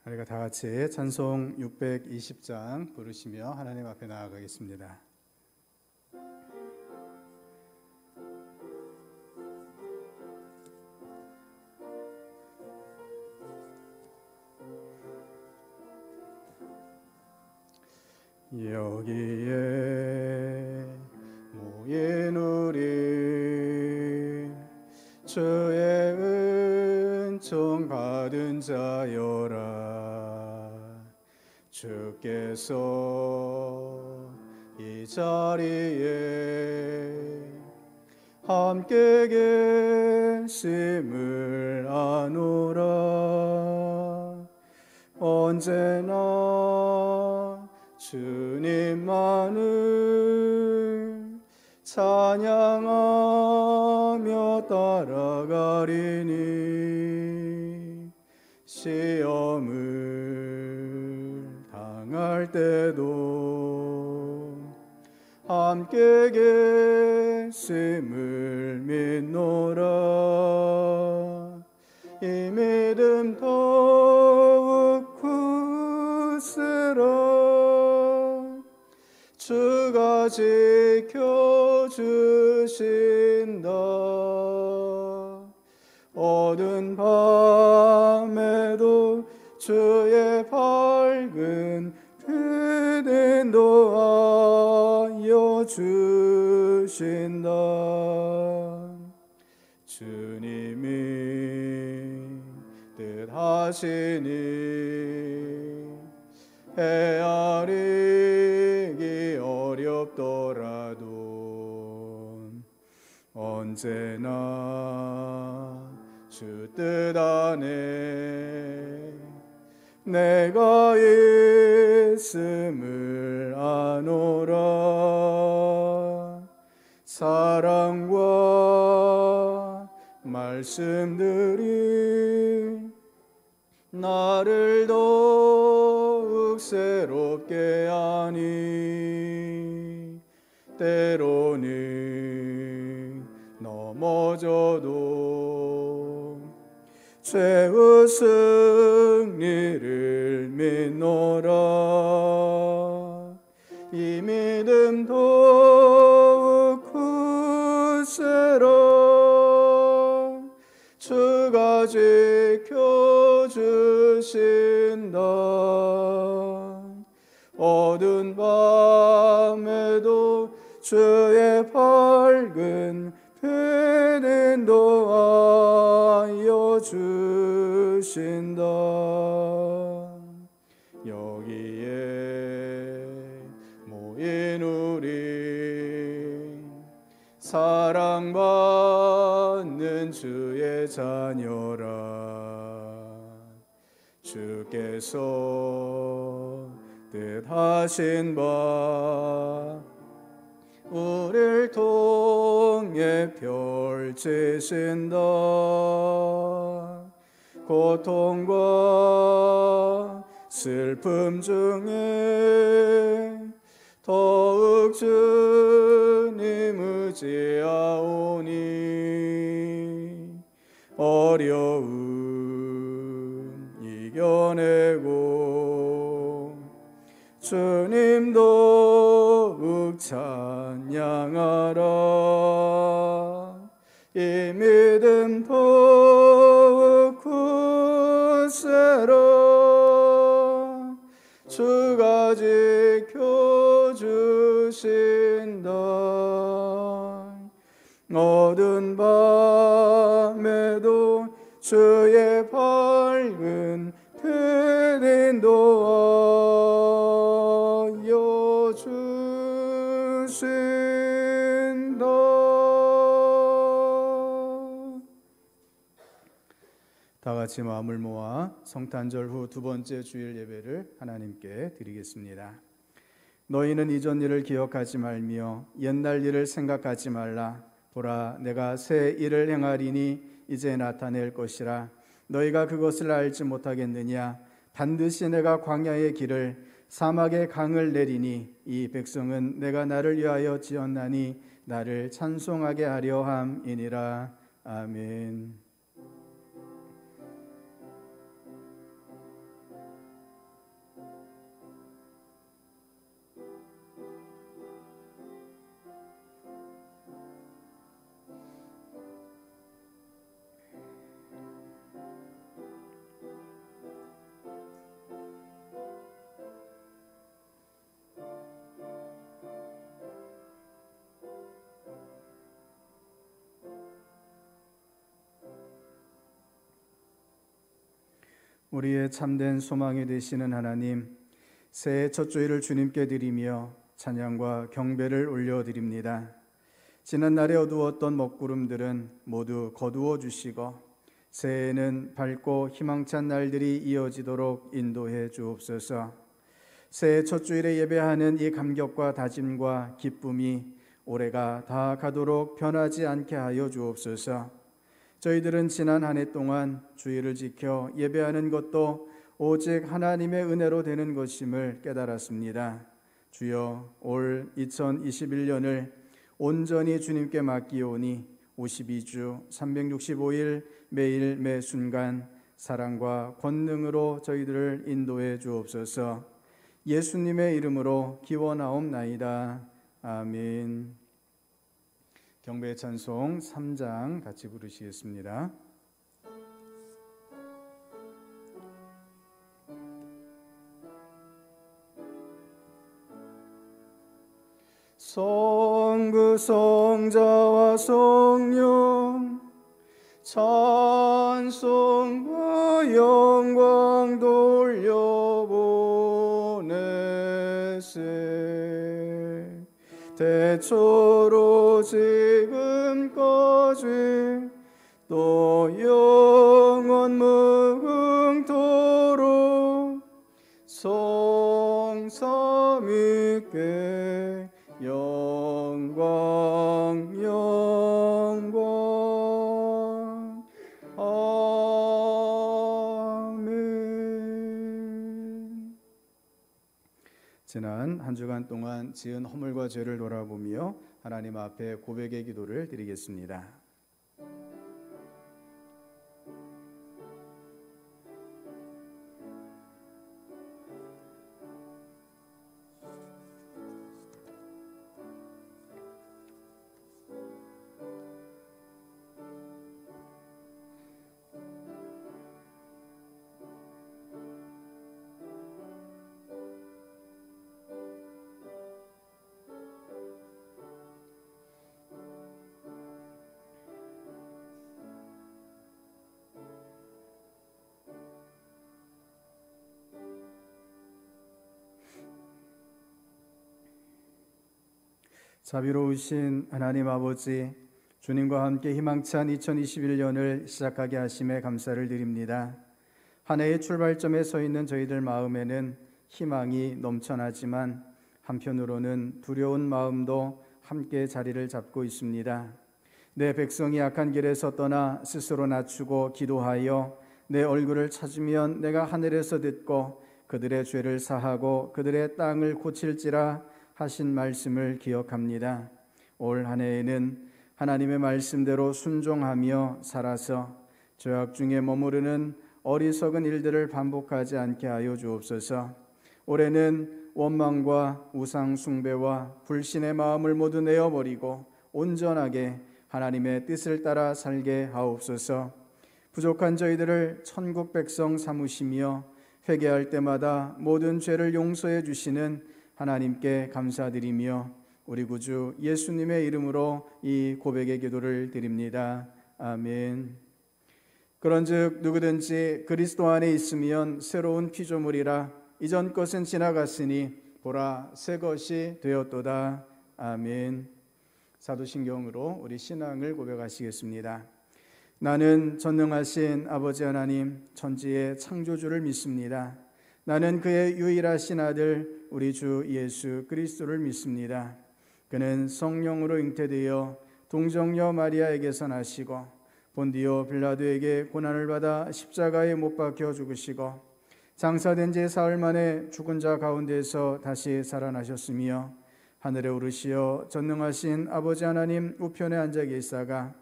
우리가 다 같이 찬송 620장 부르시며 하나님 앞에 나아가겠습니다. 여기에 모인 우리 주의 은총 받은 자여라. 주께서 이 자리에 함께 계심을 아노라. 언제나 주님만을 찬양하며 따라가리니 시험을 당할 때도 함께 계심을 믿노라. 이 믿음 더욱 굳으라. 주가 지켜주신다. 어두운 밤에도 주의 밝은 빛 인도하여 주신다. 주님이 뜻하시니 헤아리기 어렵더라도 언제나 주 뜻 안에 내가 있음을 아노라. 사랑과 말씀들이 나를 더욱 새롭게 하니 때로는 넘어져도 최후 승리를 믿노라. 이 믿음 더욱 굳세라. 주가 지켜주신다. 어두운 밤에도 주의 밝은 빛 인도하여 주신다. 여기에 모인 우리 사랑받는 주의 자녀라. 주께서 뜻하신 바 우리를 통해 펼치신다. 고통과 슬픔 중에 더욱 주님 의지하오니 어려움 이겨내고 주님 더욱 찬양하라. 이 믿음 더욱 굳세라. 주가 지켜주신다. 어두운 밤에도 주의 밝은 빛 인도하여 주신다. 다 같이 마음을 모아 성탄절 후 두 번째 주일 예배를 하나님께 드리겠습니다. 너희는 이전 일을 기억하지 말며 옛날 일을 생각하지 말라. 보라, 내가 새 일을 행하리니 이제 나타낼 것이라. 너희가 그것을 알지 못하겠느냐? 반드시 내가 광야의 길을 사막의 강을 내리니 이 백성은 내가 나를 위하여 지었나니 나를 찬송하게 하려 함이니라. 아멘. 우리의 참된 소망이 되시는 하나님, 새해 첫 주일을 주님께 드리며 찬양과 경배를 올려드립니다. 지난날에 어두웠던 먹구름들은 모두 거두어 주시고 새해에는 밝고 희망찬 날들이 이어지도록 인도해 주옵소서. 새해 첫 주일에 예배하는 이 감격과 다짐과 기쁨이 올해가 다 가도록 변하지 않게 하여 주옵소서. 저희들은 지난 한 해 동안 주일을 지켜 예배하는 것도 오직 하나님의 은혜로 되는 것임을 깨달았습니다. 주여, 올 2021년을 온전히 주님께 맡기오니 52주 365일 매일 매 순간 사랑과 권능으로 저희들을 인도해 주옵소서. 예수님의 이름으로 기원하옵나이다. 아멘. 경배 찬송 3장 같이 부르시겠습니다. 성부 성자와 성령 찬송과 영광 돌려보내세. 대초로 지금까지 또 영원 무궁토록 성삼위께 영광 영광. 아멘. 지난 한 주간 동안 지은 허물과 죄를 돌아보며 하나님 앞에 고백의 기도를 드리겠습니다. 자비로우신 하나님 아버지, 주님과 함께 희망찬 2021년을 시작하게 하심에 감사를 드립니다. 한 해의 출발점에 서 있는 저희들 마음에는 희망이 넘쳐나지만 한편으로는 두려운 마음도 함께 자리를 잡고 있습니다. 내 백성이 악한 길에서 떠나 스스로 낮추고 기도하여 내 얼굴을 찾으면 내가 하늘에서 듣고 그들의 죄를 사하고 그들의 땅을 고칠지라 하신 말씀을 기억합니다. 올 한 해에는 하나님의 말씀대로 순종하며 살아서 죄악 중에 머무르는 어리석은 일들을 반복하지 않게 하여 주옵소서. 올해는 원망과 우상 숭배와 불신의 마음을 모두 내어버리고 온전하게 하나님의 뜻을 따라 살게 하옵소서. 부족한 저희들을 천국 백성 삼으시며 회개할 때마다 모든 죄를 용서해 주시는 하나님께 감사드리며 우리 구주 예수님의 이름으로 이 고백의 기도를 드립니다. 아멘. 그런즉 누구든지 그리스도 안에 있으면 새로운 피조물이라 이전 것은 지나갔으니 보라 새 것이 되었도다. 아멘. 사도신경으로 우리 신앙을 고백하시겠습니다. 나는 전능하신 아버지 하나님 천지의 창조주를 믿습니다. 나는 그의 유일하신 아들 우리 주 예수 그리스도를 믿습니다. 그는 성령으로 잉태되어 동정녀 마리아에게서 나시고 본디오 빌라도에게 고난을 받아 십자가에 못 박혀 죽으시고 장사된 지 사흘 만에 죽은 자 가운데서 다시 살아나셨으며 하늘에 오르시어 전능하신 아버지 하나님 우편에 앉아 계시다가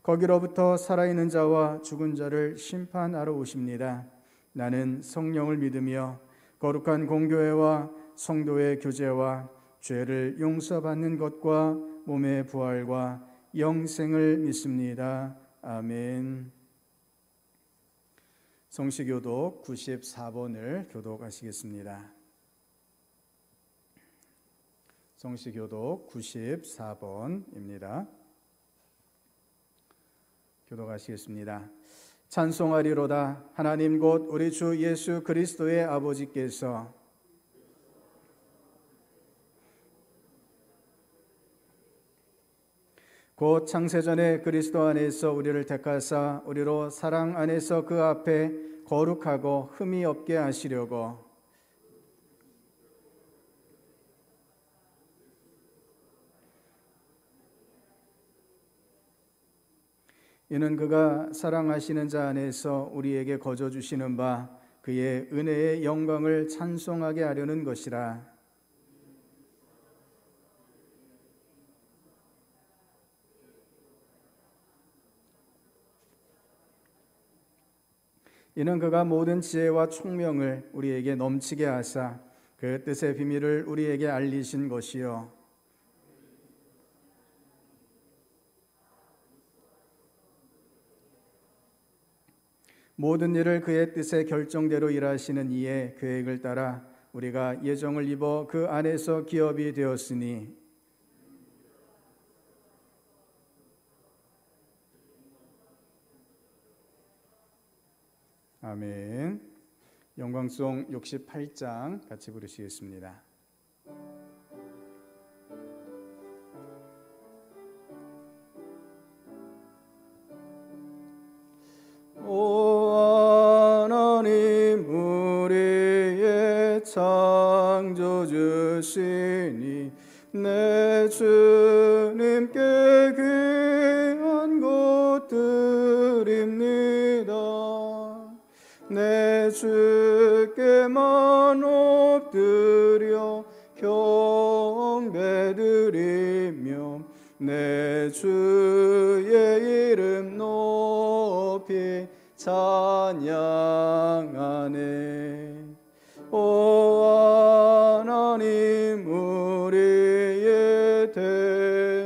거기로부터 살아있는 자와 죽은 자를 심판하러 오십니다. 나는 성령을 믿으며 거룩한 공교회와 성도의 교제와 죄를 용서받는 것과 몸의 부활과 영생을 믿습니다. 아멘. 성시교독 94번을 교독하시겠습니다. 성시교독 94번입니다. 교독하시겠습니다. 찬송하리로다. 하나님 곧 우리 주 예수 그리스도의 아버지께서 곧 창세전에 그리스도 안에서 우리를 택하사 우리로 사랑 안에서 그 앞에 거룩하고 흠이 없게 하시려고 이는 그가 사랑하시는 자 안에서 우리에게 거저 주시는 바 그의 은혜의 영광을 찬송하게 하려는 것이라. 이는 그가 모든 지혜와 총명을 우리에게 넘치게 하사 그 뜻의 비밀을 우리에게 알리신 것이요 모든 일을 그의 뜻의 결정대로 일하시는 이의 계획을 따라 우리가 예정을 입어 그 안에서 기업이 되었으니 아멘. 영광송 68장 같이 부르시겠습니다. 오 하나님 우리의 창조주시니 내 주님께 귀한 것 드립니다. 내 주께만 엎드려 경배드리며 내 주의 이름 높이 찬양하네. 오 하나님 우리의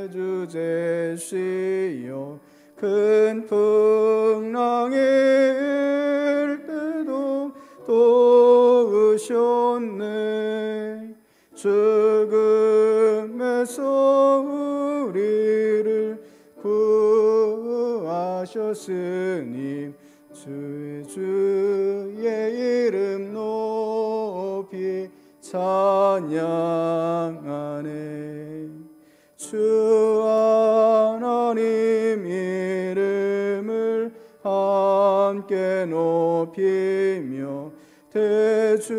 대주제시여 큰 풍랑이 일 때도 도우셨네. 죽음에서 우리를 구하셨으니 주의 이름 높이 찬양하네. 주 하나님 이름을 함께 높이며 대주제께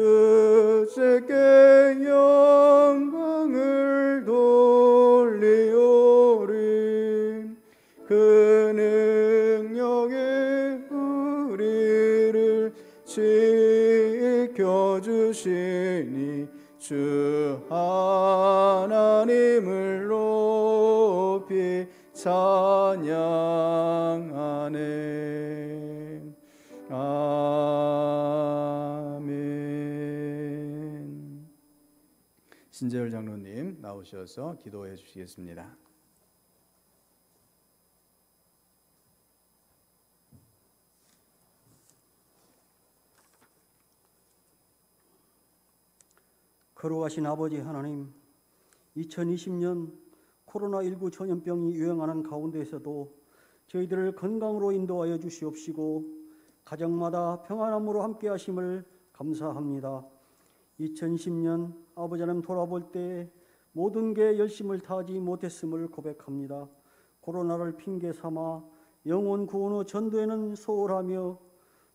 영광을 돌리오리. 그 능력에 우리를 지켜주시니 주 하나님을 높이 찬양하네. 아멘. 신재열 장로님 나오셔서 기도해 주시겠습니다. 거룩하신 아버지 하나님, 2020년 코로나19 전염병이 유행하는 가운데에서도 저희들을 건강으로 인도하여 주시옵시고 가정마다 평안함으로 함께 하심을 감사합니다. 2020년 아버지 하나님 돌아볼 때 모든 게 열심을 다하지 못했음을 고백합니다. 코로나를 핑계 삼아 영혼 구원 후 전도에는 소홀하며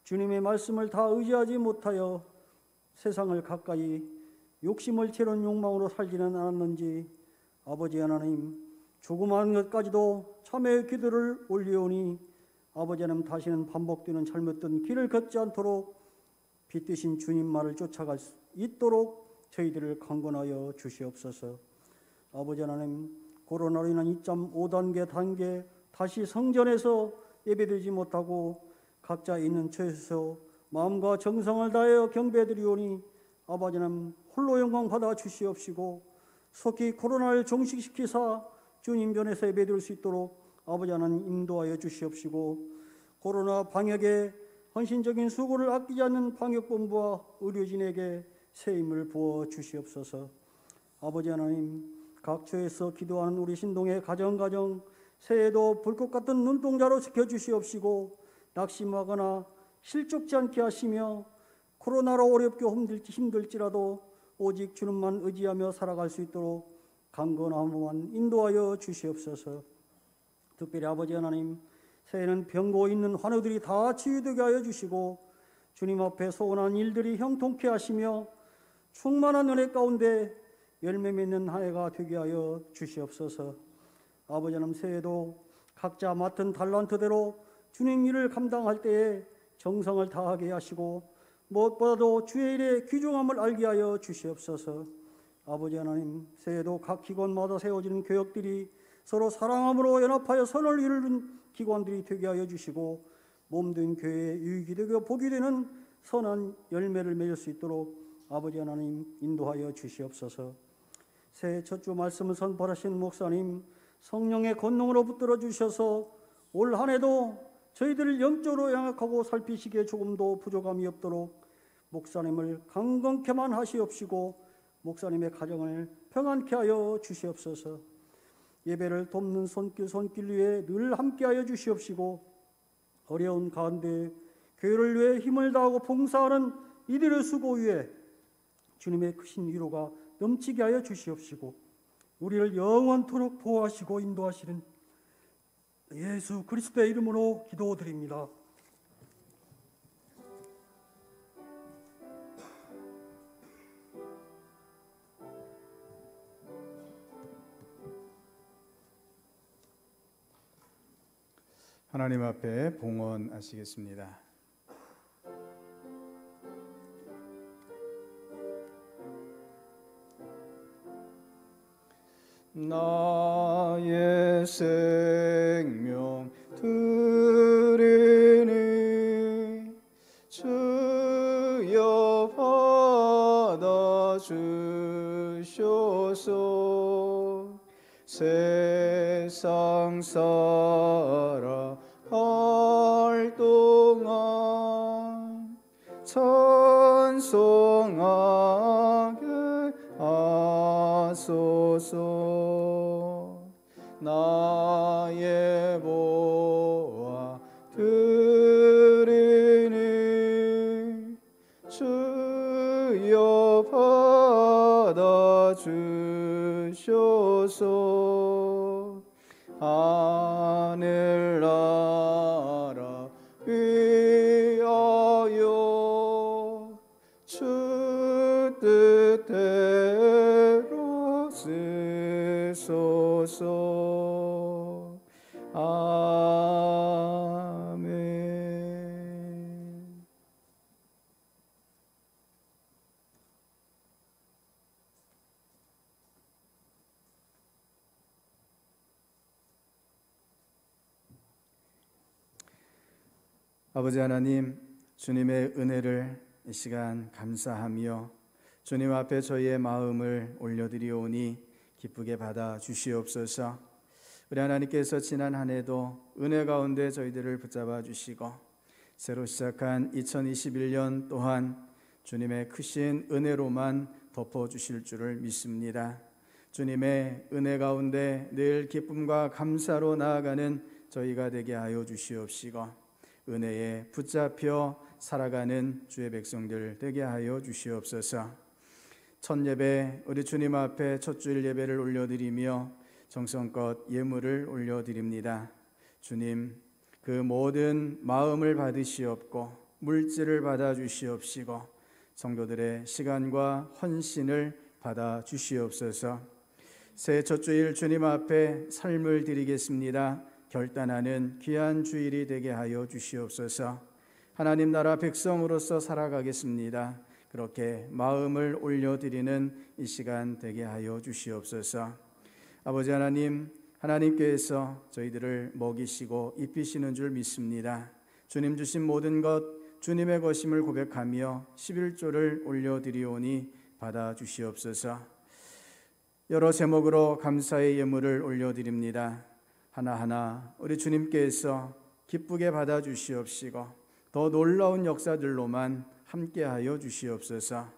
주님의 말씀을 다 의지하지 못하여 세상을 가까이 욕심을 채운 욕망으로 살지는 않았는지 아버지 하나님 조그마한 것까지도 참회의 기도를 올리오니 아버지 하나님 다시는 반복되는 잘못된 길을 걷지 않도록 빛되신 주님 말을 쫓아갈 수 있도록 저희들을 강권하여 주시옵소서. 아버지 하나님 코로나로 인한 2.5단계 다시 성전에서 예배드리지 못하고 각자 있는 처에서 마음과 정성을 다하여 경배드리오니 아버지 하나님 홀로 영광 받아 주시옵시고 속히 코로나를 종식시키사 주님 전에서 예배드릴 수 있도록 아버지 하나님 인도하여 주시옵시고 코로나 방역에 헌신적인 수고를 아끼지 않는 방역본부와 의료진에게 새 힘을 부어 주시옵소서. 아버지 하나님 각 처에서 기도하는 우리 신동의 가정 새해도 불꽃 같은 눈동자로 지켜주시옵시고 낙심하거나 실족지 않게 하시며 코로나로 어렵게 힘들지라도 오직 주님만 의지하며 살아갈 수 있도록 강건함으로만 인도하여 주시옵소서. 특별히 아버지 하나님, 새해는 병고 있는 환우들이 다 치유되게 하여 주시고 주님 앞에 소원한 일들이 형통케 하시며 충만한 은혜 가운데 열매 맺는 한 해가 되게 하여 주시옵소서. 아버지 하나님, 새해도 각자 맡은 달란트대로 주님 일을 감당할 때에 정성을 다하게 하시고 무엇보다도 주의 일의 귀중함을 알게 하여 주시옵소서. 아버지 하나님, 새해도 각 기관마다 세워지는 교역들이 서로 사랑함으로 연합하여 선을 이루는 기관들이 되게 하여 주시고 몸된 교회에 유익이 되고 복이 되는 선한 열매를 맺을 수 있도록 아버지 하나님 인도하여 주시옵소서. 새해 첫 주 말씀을 선포하신 목사님, 성령의 권능으로 붙들어 주셔서 올 한 해도 저희들을 영적으로 양악하고 살피시기에 조금도 부족함이 없도록 목사님을 강건케만 하시옵시고 목사님의 가정을 평안케 하여 주시옵소서. 예배를 돕는 손길 위에 늘 함께하여 주시옵시고 어려운 가운데 교회를 위해 힘을 다하고 봉사하는 이들의 수고 위에 주님의 크신 위로가 넘치게 하여 주시옵시고 우리를 영원토록 보호하시고 인도하시는 예수 그리스도의 이름으로 기도드립니다. 하나님 앞에 봉헌하시겠습니다. 나의 생명 드리니 주여 받아 주셔서 세상 살아갈 동안 찬송하게 하소서. 나의 보아 드리니 주여 받아 주셔서 하늘나라 위하여 주 뜻대로 쓰소서. 아멘. 아버지 하나님, 주님의 은혜를 이 시간 감사하며 주님 앞에 저희의 마음을 올려드리오니 기쁘게 받아 주시옵소서. 우리 하나님께서 지난 한 해도 은혜 가운데 저희들을 붙잡아 주시고 새로 시작한 2021년 또한 주님의 크신 은혜로만 덮어주실 줄을 믿습니다. 주님의 은혜 가운데 늘 기쁨과 감사로 나아가는 저희가 되게 하여 주시옵시고 은혜에 붙잡혀 살아가는 주의 백성들 되게 하여 주시옵소서. 첫 예배 우리 주님 앞에 첫 주일 예배를 올려드리며 정성껏 예물을 올려드립니다. 주님, 그 모든 마음을 받으시옵고 물질을 받아 주시옵시고 성도들의 시간과 헌신을 받아 주시옵소서. 새해 첫 주일 주님 앞에 삶을 드리겠습니다. 결단하는 귀한 주일이 되게 하여 주시옵소서. 하나님 나라 백성으로서 살아가겠습니다. 그렇게 마음을 올려드리는 이 시간 되게 하여 주시옵소서. 아버지 하나님, 하나님께서 저희들을 먹이시고 입히시는 줄 믿습니다. 주님 주신 모든 것 주님의 것임을 고백하며 11조를 올려드리오니 받아 주시옵소서. 여러 제목으로 감사의 예물을 올려드립니다. 하나하나 우리 주님께서 기쁘게 받아 주시옵시고 더 놀라운 역사들로만 함께하여 주시옵소서.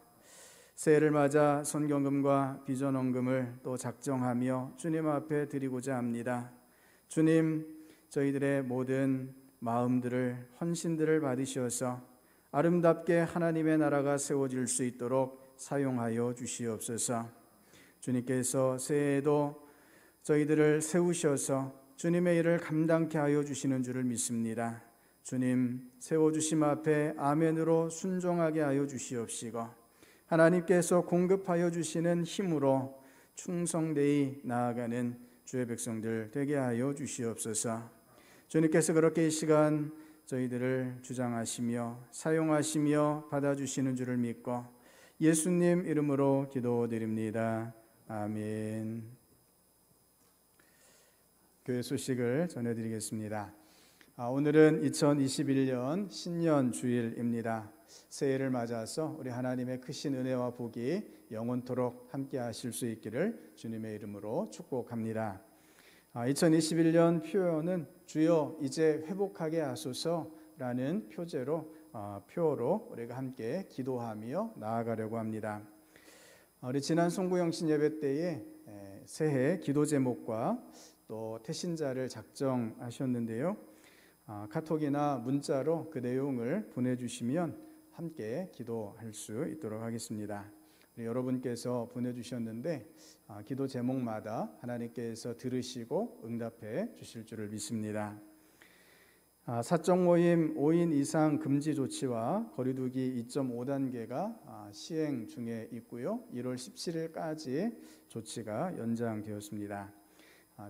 새해를 맞아 선경금과 비전원금을 또 작정하며 주님 앞에 드리고자 합니다. 주님, 저희들의 모든 마음들을 헌신들을 받으셔서 아름답게 하나님의 나라가 세워질 수 있도록 사용하여 주시옵소서. 주님께서 새해에도 저희들을 세우셔서 주님의 일을 감당케 하여 주시는 줄을 믿습니다. 주님 세워주심 앞에 아멘으로 순종하게 하여 주시옵시고 하나님께서 공급하여 주시는 힘으로 충성되이 나아가는 주의 백성들 되게 하여 주시옵소서. 주님께서 그렇게 이 시간 저희들을 주장하시며 사용하시며 받아주시는 줄을 믿고 예수님 이름으로 기도드립니다. 아멘. 교회 소식을 전해드리겠습니다. 오늘은 2021년 신년 주일입니다. 새해를 맞아서 우리 하나님의 크신 은혜와 복이 영원토록 함께 하실 수 있기를 주님의 이름으로 축복합니다. 2021년 표어는 주여 이제 회복하게 하소서라는 표어로 우리가 함께 기도하며 나아가려고 합니다. 우리 지난 송구영신 예배 때에 새해 기도 제목과 또 태신자를 작정하셨는데요. 카톡이나 문자로 그 내용을 보내주시면 함께 기도할 수 있도록 하겠습니다. 여러분께서 보내주셨는데 기도 제목마다 하나님께서 들으시고 응답해 주실 줄을 믿습니다. 사적 모임 5인 이상 금지 조치와 거리두기 2.5단계가 시행 중에 있고요. 1월 17일까지 조치가 연장되었습니다.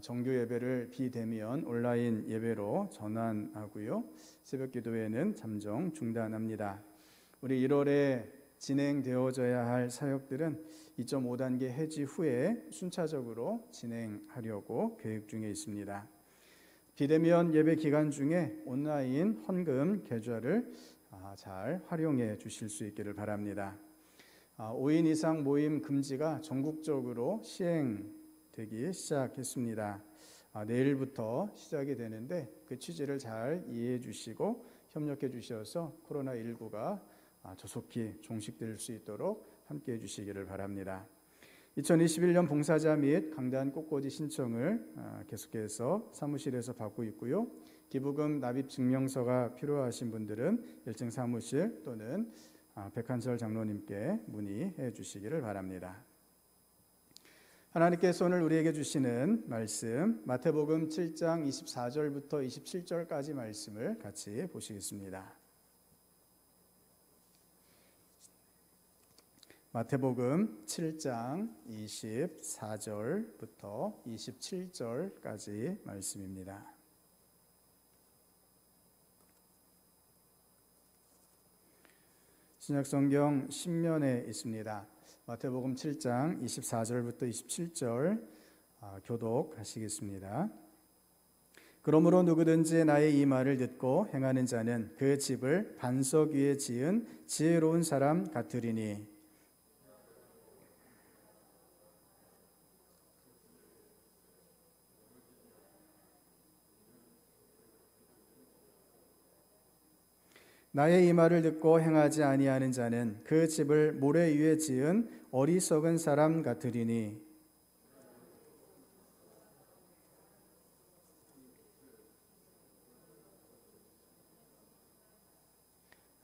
정규 예배를 비대면 온라인 예배로 전환하고요. 새벽 기도회는 잠정 중단합니다. 우리 1월에 진행되어져야 할 사역들은 2.5단계 해지 후에 순차적으로 진행하려고 계획 중에 있습니다. 비대면 예배 기간 중에 온라인 헌금 계좌를 잘 활용해 주실 수 있기를 바랍니다. 5인 이상 모임 금지가 전국적으로 시행되기 시작했습니다. 내일부터 시작이 되는데 그 취지를 잘 이해해 주시고 협력해 주셔서 코로나19가 조속히 종식될 수 있도록 함께해 주시기를 바랍니다. 2021년 봉사자 및 강단 꽃꽂이 신청을 계속해서 사무실에서 받고 있고요. 기부금 납입 증명서가 필요하신 분들은 1층 사무실 또는 백한철 장로님께 문의해 주시기를 바랍니다. 하나님께서 오늘 우리에게 주시는 말씀 마태복음 7장 24절부터 27절까지 말씀을 같이 보시겠습니다. 마태복음 7장 24절부터 27절까지 말씀입니다. 신약성경 신면에 있습니다. 마태복음 7장 24절부터 27절 교독하시겠습니다. 그러므로 누구든지 나의 이 말을 듣고 행하는 자는 그 집을 반석 위에 지은 지혜로운 사람 같으리니 나의 이 말을 듣고 행하지 아니하는 자는 그 집을 모래 위에 지은 어리석은 사람 같으리니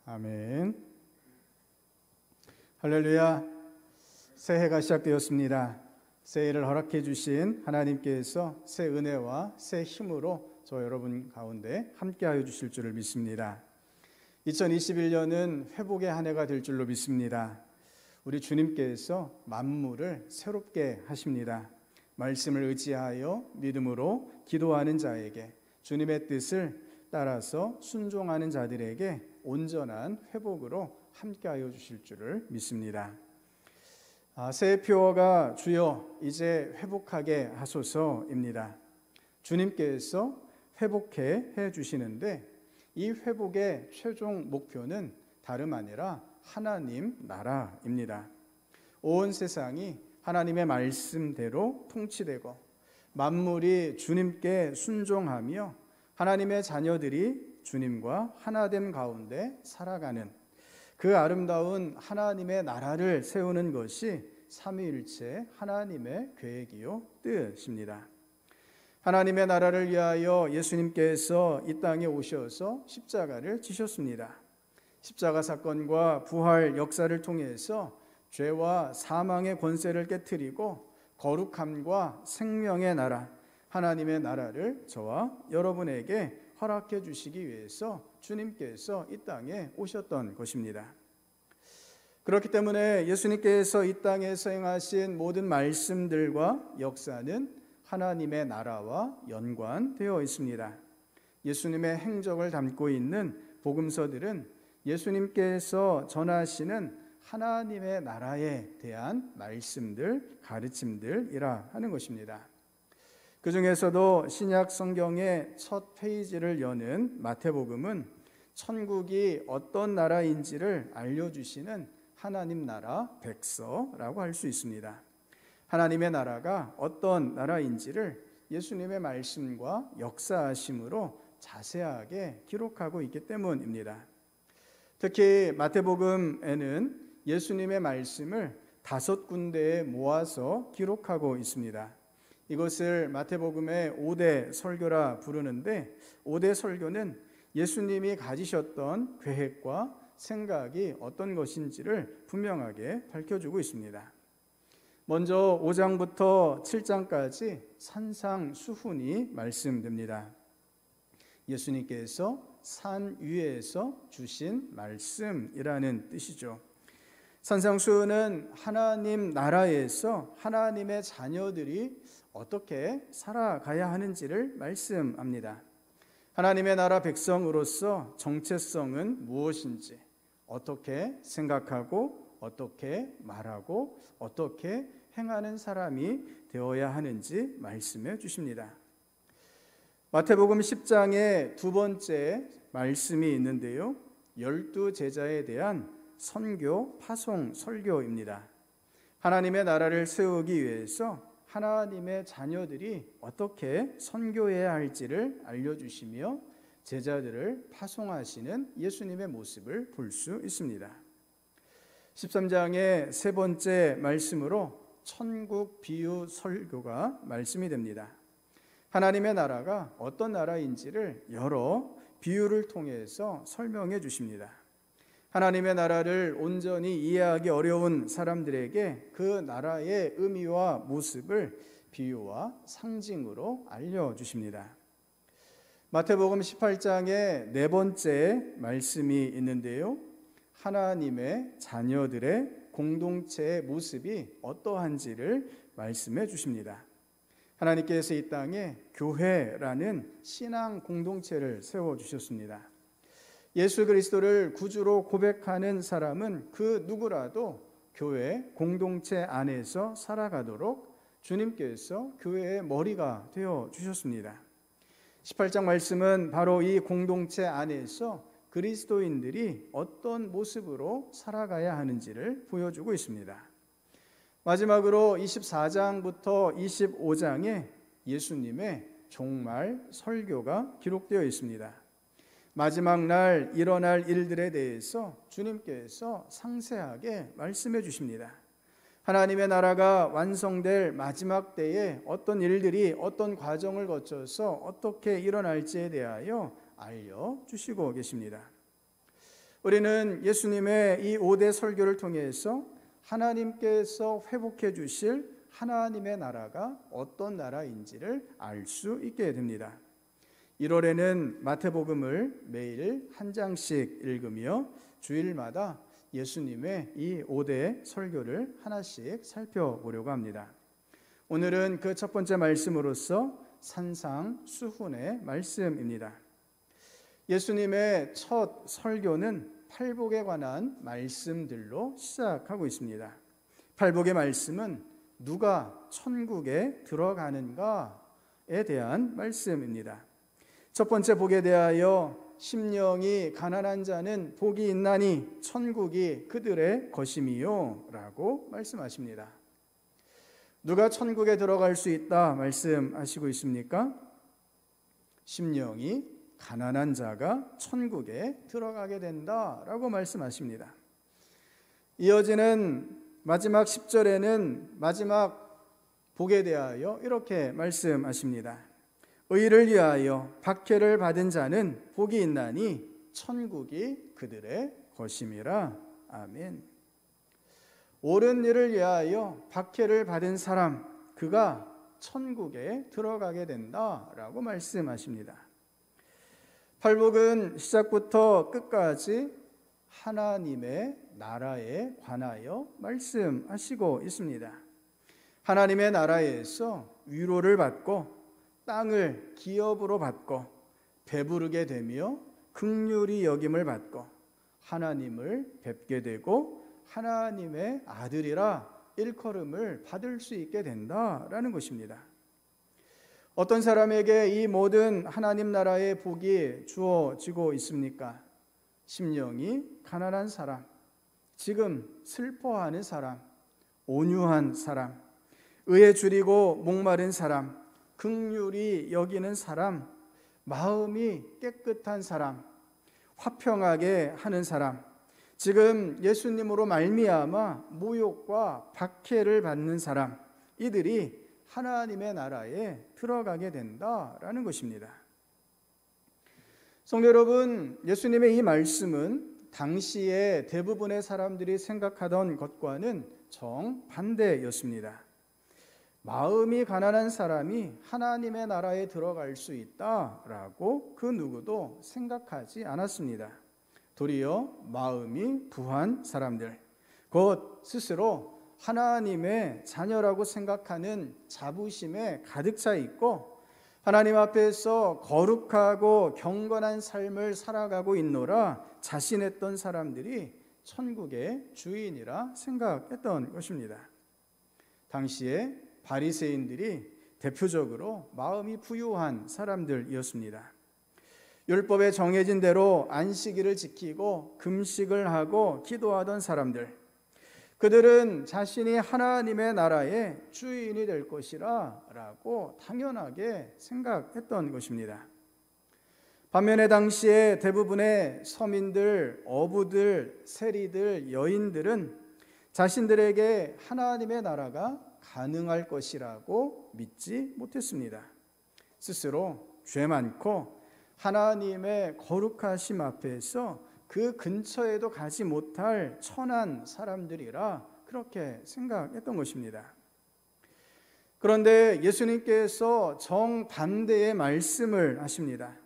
아멘. 할렐루야. 새해가 시작되었습니다. 새해를 허락해 주신 하나님께서 새 은혜와 새 힘으로 저 여러분 가운데 함께하여 주실 줄을 믿습니다. 2021년은 회복의 한 해가 될 줄로 믿습니다. 우리 주님께서 만물을 새롭게 하십니다. 말씀을 의지하여 믿음으로 기도하는 자에게 주님의 뜻을 따라서 순종하는 자들에게 온전한 회복으로 함께하여 주실 줄을 믿습니다. 새해 표어가 주여 이제 회복하게 하소서입니다. 주님께서 회복해 주시는데 이 회복의 최종 목표는 다름 아니라 하나님 나라입니다. 온 세상이 하나님의 말씀대로 통치되고 만물이 주님께 순종하며 하나님의 자녀들이 주님과 하나됨 가운데 살아가는 그 아름다운 하나님의 나라를 세우는 것이 삼위일체 하나님의 계획이요 뜻입니다. 하나님의 나라를 위하여 예수님께서 이 땅에 오셔서 십자가를 지셨습니다. 십자가 사건과 부활 역사를 통해서 죄와 사망의 권세를 깨트리고 거룩함과 생명의 나라, 하나님의 나라를 저와 여러분에게 허락해 주시기 위해서 주님께서 이 땅에 오셨던 것입니다. 그렇기 때문에 예수님께서 이 땅에서 행하신 모든 말씀들과 역사는 하나님의 나라와 연관되어 있습니다. 예수님의 행적을 담고 있는 복음서들은 예수님께서 전하시는 하나님의 나라에 대한 말씀들, 가르침들이라 하는 것입니다. 그 중에서도 신약 성경의 첫 페이지를 여는 마태복음은 천국이 어떤 나라인지를 알려주시는 하나님 나라 백서라고 할 수 있습니다. 하나님의 나라가 어떤 나라인지를 예수님의 말씀과 역사하심으로 자세하게 기록하고 있기 때문입니다. 특히 마태복음에는 예수님의 말씀을 5군데에 모아서 기록하고 있습니다. 이것을 마태복음의 5대 설교라 부르는데 5대 설교는 예수님이 가지셨던 계획과 생각이 어떤 것인지를 분명하게 밝혀주고 있습니다. 먼저 5장부터 7장까지 산상수훈이 말씀됩니다. 예수님께서 산 위에서 주신 말씀이라는 뜻이죠. 산상수훈은 하나님 나라에서 하나님의 자녀들이 어떻게 살아가야 하는지를 말씀합니다. 하나님의 나라 백성으로서 정체성은 무엇인지, 어떻게 생각하고 어떻게 말하고 어떻게 행하는 사람이 되어야 하는지 말씀해 주십니다. 마태복음 10장에 두 번째 말씀이 있는데요, 12제자에 대한 선교, 파송, 설교입니다. 하나님의 나라를 세우기 위해서 하나님의 자녀들이 어떻게 선교해야 할지를 알려주시며 제자들을 파송하시는 예수님의 모습을 볼 수 있습니다. 13장의 세 번째 말씀으로 천국 비유 설교가 말씀이 됩니다. 하나님의 나라가 어떤 나라인지를 여러 비유를 통해서 설명해 주십니다. 하나님의 나라를 온전히 이해하기 어려운 사람들에게 그 나라의 의미와 모습을 비유와 상징으로 알려주십니다. 마태복음 18장에 네 번째 말씀이 있는데요, 하나님의 자녀들의 공동체의 모습이 어떠한지를 말씀해 주십니다. 하나님께서 이 땅에 교회라는 신앙 공동체를 세워주셨습니다. 예수 그리스도를 구주로 고백하는 사람은 그 누구라도 교회 공동체 안에서 살아가도록 주님께서 교회의 머리가 되어 주셨습니다. 18장 말씀은 바로 이 공동체 안에서 그리스도인들이 어떤 모습으로 살아가야 하는지를 보여주고 있습니다. 마지막으로 24장부터 25장에 예수님의 종말 설교가 기록되어 있습니다. 마지막 날 일어날 일들에 대해서 주님께서 상세하게 말씀해 주십니다. 하나님의 나라가 완성될 마지막 때에 어떤 일들이 어떤 과정을 거쳐서 어떻게 일어날지에 대하여 알려주시고 계십니다. 우리는 예수님의 이 5대 설교를 통해서 하나님께서 회복해 주실 하나님의 나라가 어떤 나라인지를 알 수 있게 됩니다. 1월에는 마태복음을 매일 한 장씩 읽으며 주일마다 예수님의 이 5대 설교를 하나씩 살펴보려고 합니다. 오늘은 그 첫 번째 말씀으로서 산상수훈의 말씀입니다. 예수님의 첫 설교는 팔복에 관한 말씀들로 시작하고 있습니다. 팔복의 말씀은 누가 천국에 들어가는가에 대한 말씀입니다. 첫 번째 복에 대하여 심령이 가난한 자는 복이 있나니 천국이 그들의 것임이요 라고 말씀하십니다. 누가 천국에 들어갈 수 있다 말씀하시고 있습니까? 심령이 가난한 자가 천국에 들어가게 된다라고 말씀하십니다. 이어지는 마지막 10절에는 마지막 복에 대하여 이렇게 말씀하십니다. 의를 위하여 박해를 받은 자는 복이 있나니 천국이 그들의 것임이라. 아멘. 옳은 일을 위하여 박해를 받은 사람, 그가 천국에 들어가게 된다라고 말씀하십니다. 팔복은 시작부터 끝까지 하나님의 나라에 관하여 말씀하시고 있습니다. 하나님의 나라에서 위로를 받고 땅을 기업으로 받고 배부르게 되며 긍휼히 여김을 받고 하나님을 뵙게 되고 하나님의 아들이라 일컬음을 받을 수 있게 된다라는 것입니다. 어떤 사람에게 이 모든 하나님 나라의 복이 주어지고 있습니까? 심령이 가난한 사람, 지금 슬퍼하는 사람, 온유한 사람, 의에 줄이고 목마른 사람, 긍휼히 여기는 사람, 마음이 깨끗한 사람, 화평하게 하는 사람, 지금 예수님으로 말미암아 모욕과 박해를 받는 사람, 이들이 하나님의 나라에 들어가게 된다라는 것입니다. 성도 여러분, 예수님의 이 말씀은 당시에 대부분의 사람들이 생각하던 것과는 정반대였습니다. 마음이 가난한 사람이 하나님의 나라에 들어갈 수 있다라고 그 누구도 생각하지 않았습니다. 도리어 마음이 부한 사람들, 곧 스스로 하나님의 자녀라고 생각하는 자부심에 가득 차 있고 하나님 앞에서 거룩하고 경건한 삶을 살아가고 있노라 자신했던 사람들이 천국의 주인이라 생각했던 것입니다. 당시에 바리새인들이 대표적으로 마음이 부유한 사람들이었습니다. 율법에 정해진 대로 안식일을 지키고 금식을 하고 기도하던 사람들, 그들은 자신이 하나님의 나라의 주인이 될 것이라 라고 당연하게 생각했던 것입니다. 반면에 당시에 대부분의 서민들, 어부들, 세리들, 여인들은 자신들에게 하나님의 나라가 가능할 것이라고 믿지 못했습니다. 스스로 죄 많고 하나님의 거룩하심 앞에서 그 근처에도 가지 못할 천한 사람들이라 그렇게 생각했던 것입니다. 그런데 예수님께서 정반대의 말씀을 하십니다.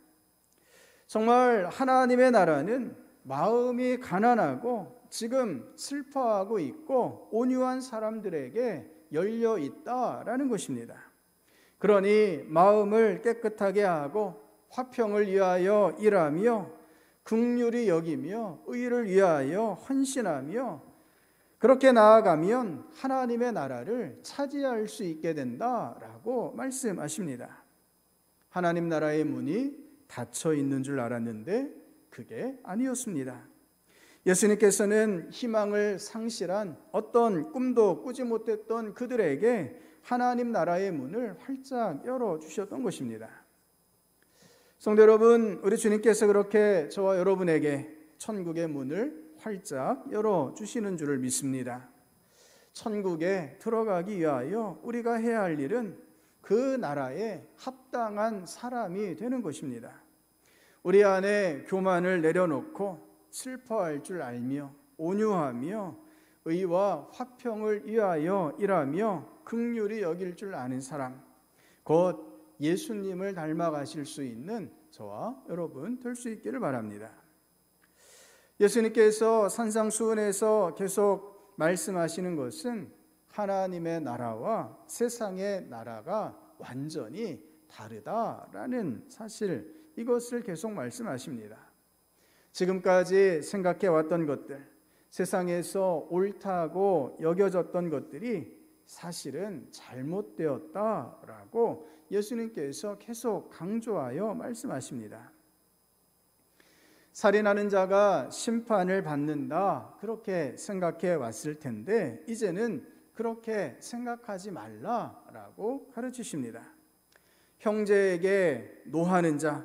정말 하나님의 나라는 마음이 가난하고 지금 슬퍼하고 있고 온유한 사람들에게 열려 있다라는 것입니다. 그러니 마음을 깨끗하게 하고 화평을 위하여 일하며 긍휼히 여기며 의를 위하여 헌신하며 그렇게 나아가면 하나님의 나라를 차지할 수 있게 된다라고 말씀하십니다. 하나님 나라의 문이 닫혀 있는 줄 알았는데 그게 아니었습니다. 예수님께서는 희망을 상실한 어떤 꿈도 꾸지 못했던 그들에게 하나님 나라의 문을 활짝 열어주셨던 것입니다. 성도 여러분, 우리 주님께서 그렇게 저와 여러분에게 천국의 문을 활짝 열어주시는 줄을 믿습니다. 천국에 들어가기 위하여 우리가 해야 할 일은 그 나라에 합당한 사람이 되는 것입니다. 우리 안에 교만을 내려놓고 슬퍼할 줄 알며 온유하며 의와 화평을 위하여 일하며 긍휼히 여길 줄 아는 사람, 곧 예수님을 닮아가실 수 있는 저와 여러분 될 수 있기를 바랍니다. 예수님께서 산상수훈에서 계속 말씀하시는 것은 하나님의 나라와 세상의 나라가 완전히 다르다라는 사실, 이것을 계속 말씀하십니다. 지금까지 생각해 왔던 것들, 세상에서 옳다고 여겨졌던 것들이 사실은 잘못되었다라고 예수님께서 계속 강조하여 말씀하십니다. 살인하는 자가 심판을 받는다, 그렇게 생각해 왔을 텐데 이제는 그렇게 생각하지 말라라고 가르치십니다. 형제에게 노하는 자,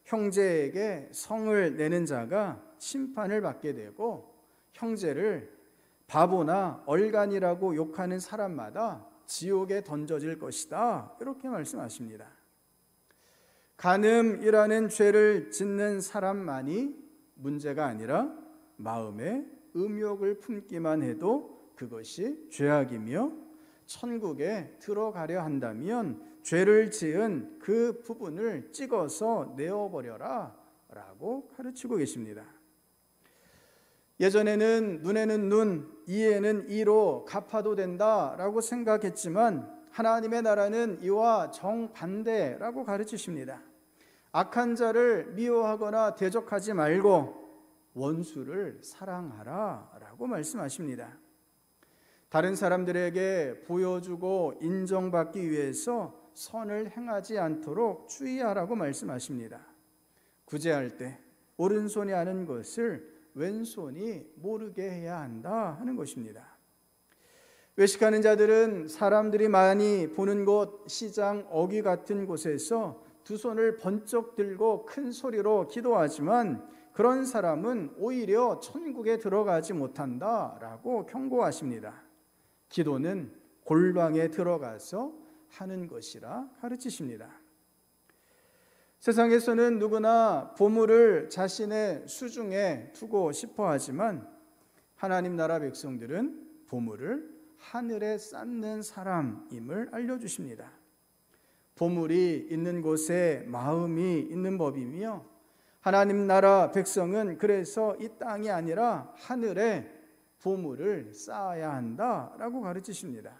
형제에게 성을 내는 자가 심판을 받게 되고 형제를 바보나 얼간이라고 욕하는 사람마다 지옥에 던져질 것이다, 이렇게 말씀하십니다. 간음이라는 죄를 짓는 사람만이 문제가 아니라 마음에 음욕을 품기만 해도 그것이 죄악이며 천국에 들어가려 한다면 죄를 지은 그 부분을 찍어서 내어버려라 라고 가르치고 계십니다. 예전에는 눈에는 눈, 이에는 이로 갚아도 된다라고 생각했지만 하나님의 나라는 이와 정반대라고 가르치십니다. 악한 자를 미워하거나 대적하지 말고 원수를 사랑하라 라고 말씀하십니다. 다른 사람들에게 보여주고 인정받기 위해서 선을 행하지 않도록 주의하라고 말씀하십니다. 구제할 때 오른손이 아는 것을 왼손이 모르게 해야 한다 하는 것입니다. 외식하는 자들은 사람들이 많이 보는 곳, 시장, 어귀 같은 곳에서 두 손을 번쩍 들고 큰 소리로 기도하지만 그런 사람은 오히려 천국에 들어가지 못한다라고 경고하십니다. 기도는 골방에 들어가서 하는 것이라 가르치십니다. 세상에서는 누구나 보물을 자신의 수중에 두고 싶어 하지만 하나님 나라 백성들은 보물을 하늘에 쌓는 사람임을 알려주십니다. 보물이 있는 곳에 마음이 있는 법이며 하나님 나라 백성은 그래서 이 땅이 아니라 하늘에 보물을 쌓아야 한다라고 가르치십니다.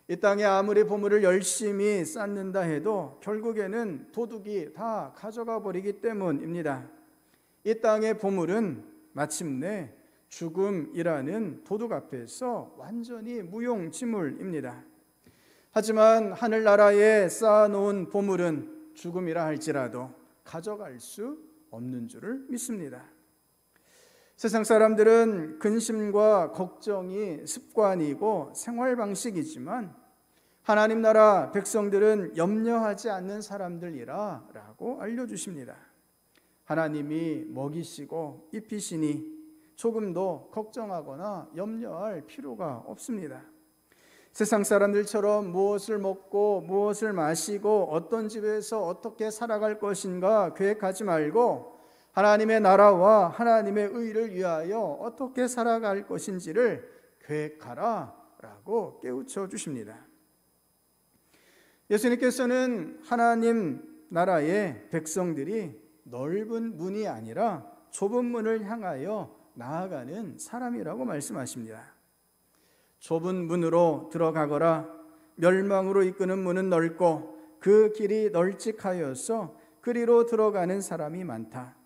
이 땅에 아무리 보물을 열심히 쌓는다 해도 결국에는 도둑이 다 가져가 버리기 때문입니다. 이 땅의 보물은 마침내 죽음이라는 도둑 앞에서 완전히 무용지물입니다. 하지만 하늘나라에 쌓아놓은 보물은 죽음이라 할지라도 가져갈 수 없는 줄을 믿습니다. 세상 사람들은 근심과 걱정이 습관이고 생활 방식이지만 하나님 나라 백성들은 염려하지 않는 사람들이라 라고 알려주십니다. 하나님이 먹이시고 입히시니 조금도 걱정하거나 염려할 필요가 없습니다. 세상 사람들처럼 무엇을 먹고 무엇을 마시고 어떤 집에서 어떻게 살아갈 것인가 계획하지 말고 하나님의 나라와 하나님의 의를 위하여 어떻게 살아갈 것인지를 계획하라 라고 깨우쳐 주십니다. 예수님께서는 하나님 나라의 백성들이 넓은 문이 아니라 좁은 문을 향하여 나아가는 사람이라고 말씀하십니다. 좁은 문으로 들어가거라. 멸망으로 이끄는 문은 넓고 그 길이 널찍하여서 그리로 들어가는 사람이 많다.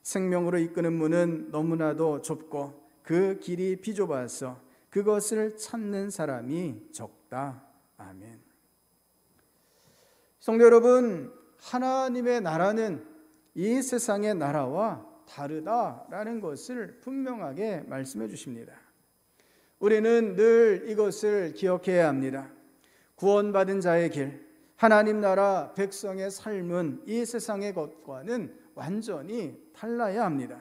생명으로 이끄는 문은 너무나도 좁고 그 길이 비좁아서 그것을 찾는 사람이 적다. 아멘. 성도 여러분, 하나님의 나라는 이 세상의 나라와 다르다라는 것을 분명하게 말씀해 주십니다. 우리는 늘 이것을 기억해야 합니다. 구원받은 자의 길, 하나님 나라 백성의 삶은 이 세상의 것과는 완전히 달라야 합니다.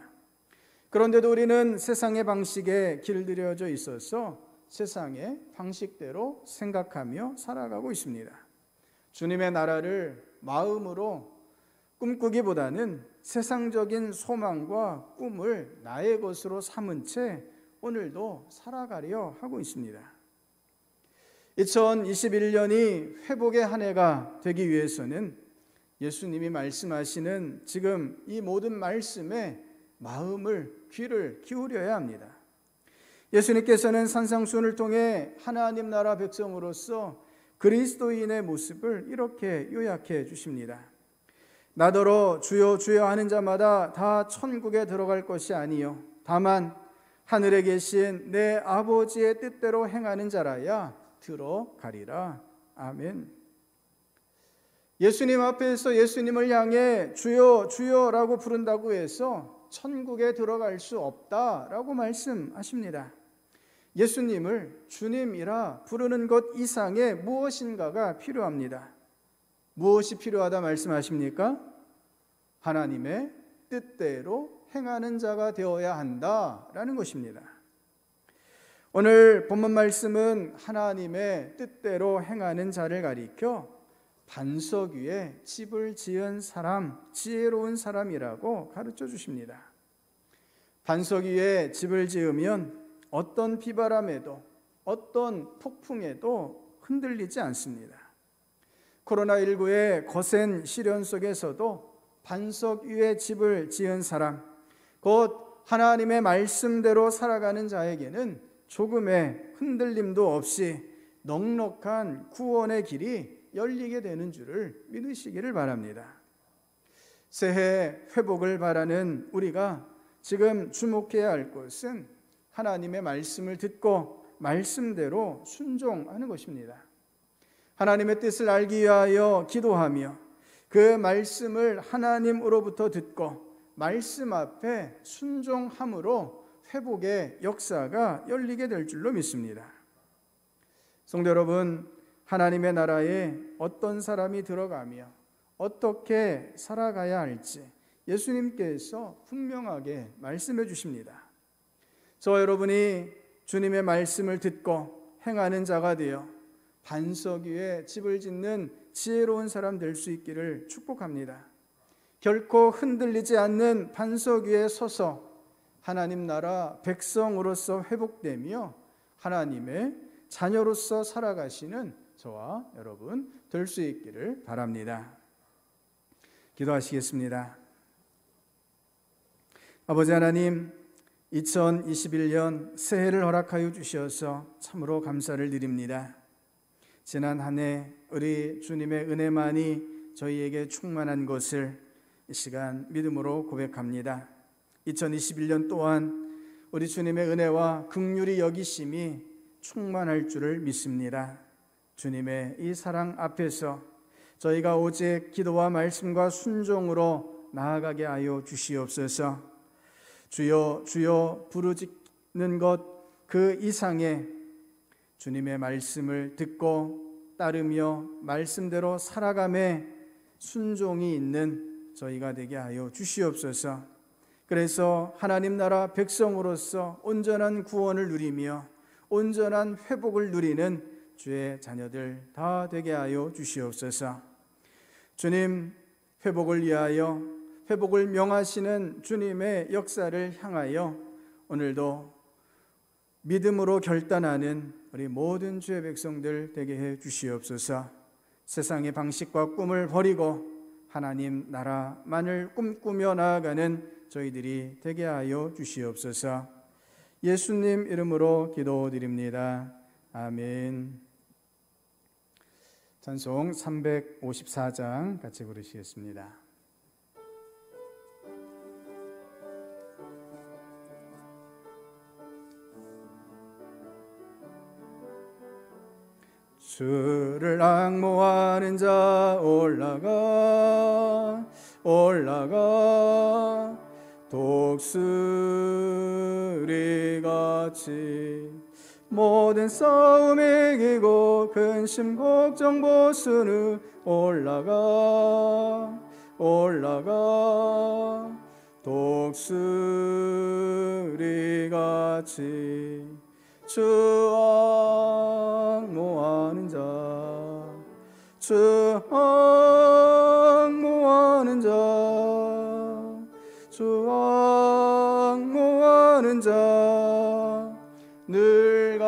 그런데도 우리는 세상의 방식에 길들여져 있어서 세상의 방식대로 생각하며 살아가고 있습니다. 주님의 나라를 마음으로 꿈꾸기보다는 세상적인 소망과 꿈을 나의 것으로 삼은 채 오늘도 살아가려 하고 있습니다. 2021년이 회복의 한 해가 되기 위해서는 예수님이 말씀하시는 지금 이 모든 말씀에 마음을, 귀를 기울여야 합니다. 예수님께서는 산상수훈을 통해 하나님 나라 백성으로서 그리스도인의 모습을 이렇게 요약해 주십니다. 나더러 주여 주여 하는 자마다 다 천국에 들어갈 것이 아니요 다만 하늘에 계신 내 아버지의 뜻대로 행하는 자라야 들어가리라. 아멘. 예수님 앞에서 예수님을 향해 주여 주여라고 부른다고 해서 천국에 들어갈 수 없다라고 말씀하십니다. 예수님을 주님이라 부르는 것 이상의 무엇인가가 필요합니다. 무엇이 필요하다 말씀하십니까? 하나님의 뜻대로 행하는 자가 되어야 한다라는 것입니다. 오늘 본문 말씀은 하나님의 뜻대로 행하는 자를 가리켜 반석 위에 집을 지은 사람, 지혜로운 사람이라고 가르쳐 주십니다. 반석 위에 집을 지으면 어떤 비바람에도 어떤 폭풍에도 흔들리지 않습니다. 코로나19의 거센 시련 속에서도 반석 위에 집을 지은 사람, 곧 하나님의 말씀대로 살아가는 자에게는 조금의 흔들림도 없이 넉넉한 구원의 길이 열리게 되는 줄을 믿으시기를 바랍니다. 새해 회복을 바라는 우리가 지금 주목해야 할 것은 하나님의 말씀을 듣고 말씀대로 순종하는 것입니다. 하나님의 뜻을 알기 위하여 기도하며 그 말씀을 하나님으로부터 듣고 말씀 앞에 순종함으로 회복의 역사가 열리게 될 줄로 믿습니다. 성도 여러분, 하나님의 나라에 어떤 사람이 들어가며 어떻게 살아가야 할지 예수님께서 분명하게 말씀해 주십니다. 저와 여러분이 주님의 말씀을 듣고 행하는 자가 되어 반석 위에 집을 짓는 지혜로운 사람 될 수 있기를 축복합니다. 결코 흔들리지 않는 반석 위에 서서 하나님 나라 백성으로서 회복되며 하나님의 자녀로서 살아가시는 저와 여러분 될 수 있기를 바랍니다. 기도하시겠습니다. 아버지 하나님, 2021년 새해를 허락하여 주셔서 참으로 감사를 드립니다. 지난 한 해 우리 주님의 은혜만이 저희에게 충만한 것을 이 시간 믿음으로 고백합니다. 2021년 또한 우리 주님의 은혜와 긍휼히 여기심이 충만할 줄을 믿습니다. 주님의 이 사랑 앞에서 저희가 오직 기도와 말씀과 순종으로 나아가게 하여 주시옵소서. 주여 주여 부르짖는 것 그 이상의 주님의 말씀을 듣고 따르며 말씀대로 살아감에 순종이 있는 저희가 되게 하여 주시옵소서. 그래서 하나님 나라 백성으로서 온전한 구원을 누리며 온전한 회복을 누리는 주의 자녀들 다 되게 하여 주시옵소서. 주님, 회복을 위하여 회복을 명하시는 주님의 역사를 향하여 오늘도 믿음으로 결단하는 우리 모든 주의 백성들 되게 해 주시옵소서. 세상의 방식과 꿈을 버리고 하나님 나라만을 꿈꾸며 나아가는 저희들이 되게 하여 주시옵소서. 예수님 이름으로 기도드립니다. 아멘. 찬송 354장 같이 부르시겠습니다. 주를 앙모하는 자 올라가 올라가 독수리같이 모든 싸움 이기고 근심 걱정 보수는 올라가 올라가 독수리같이 주 앙모하는 자 주 앙모하는 자 주 앙모하는 자 늘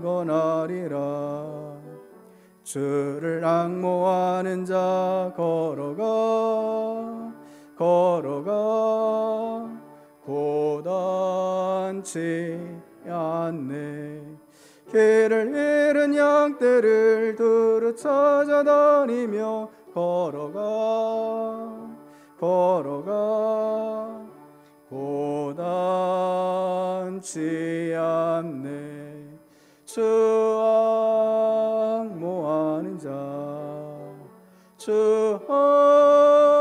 강건하리라. 주를 앙모하는 자 걸어가 걸어가 고단치 않네. 길을 잃은 양떼를 두루 찾아다니며 걸어가 걸어가 고단치 않네. 주 앙모하는 자 주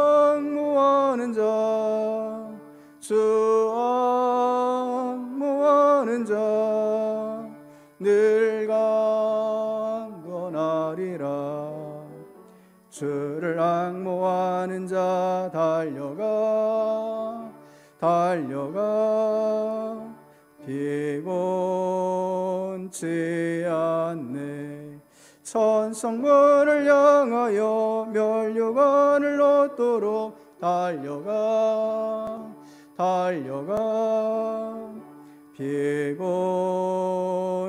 앙모하는 자 주 앙모하는 자 늘 강건하리라. 주를 앙모하는 자 달려가 달려가 피곤치 않네. 천성문을 향하여 멸류관을 얻도록 달려가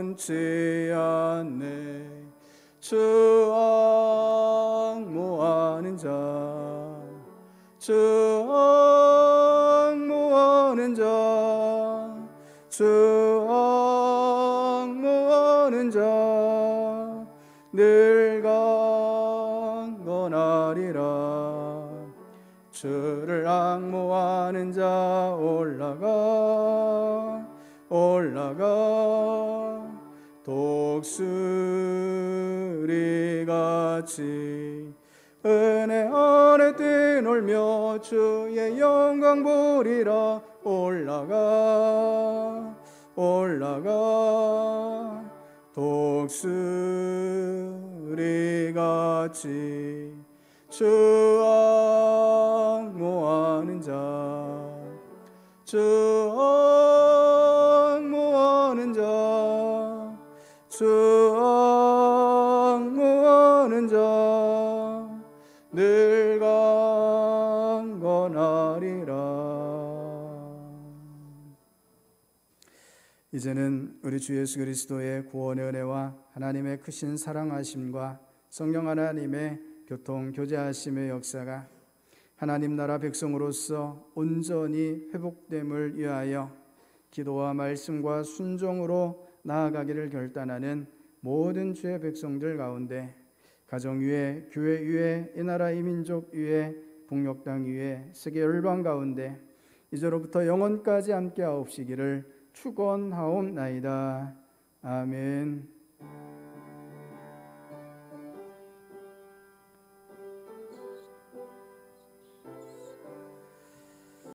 피곤치 않네. 주 앙모하는 자, 주 앙모하는 자, 주 앙모하는 자, 늘 강건하리라. 주를 앙모하는 자 올라가 독수리같이 은혜 안에 뛰놀며 주의 영광 보리라. 올라가 독수리같이 주 앙모하는 자, 주 앙모하는 자, 주 앙모하는 자, 늘 강건하리라. 이제는 우리 주 예수 그리스도의 구원의 은혜와 하나님의 크신 사랑하심과 성령 하나님의 교통 교제하심의 역사가 하나님 나라 백성으로서 온전히 회복됨을 위하여 기도와 말씀과 순종으로 나아가기를 결단하는 모든 주의 백성들 가운데, 가정 위에, 교회 위에, 이 나라 이 민족 위에, 북녘 땅 위에, 세계 열방 가운데 이제로부터 영원까지 함께 하옵시기를 축원하옵나이다. 아멘.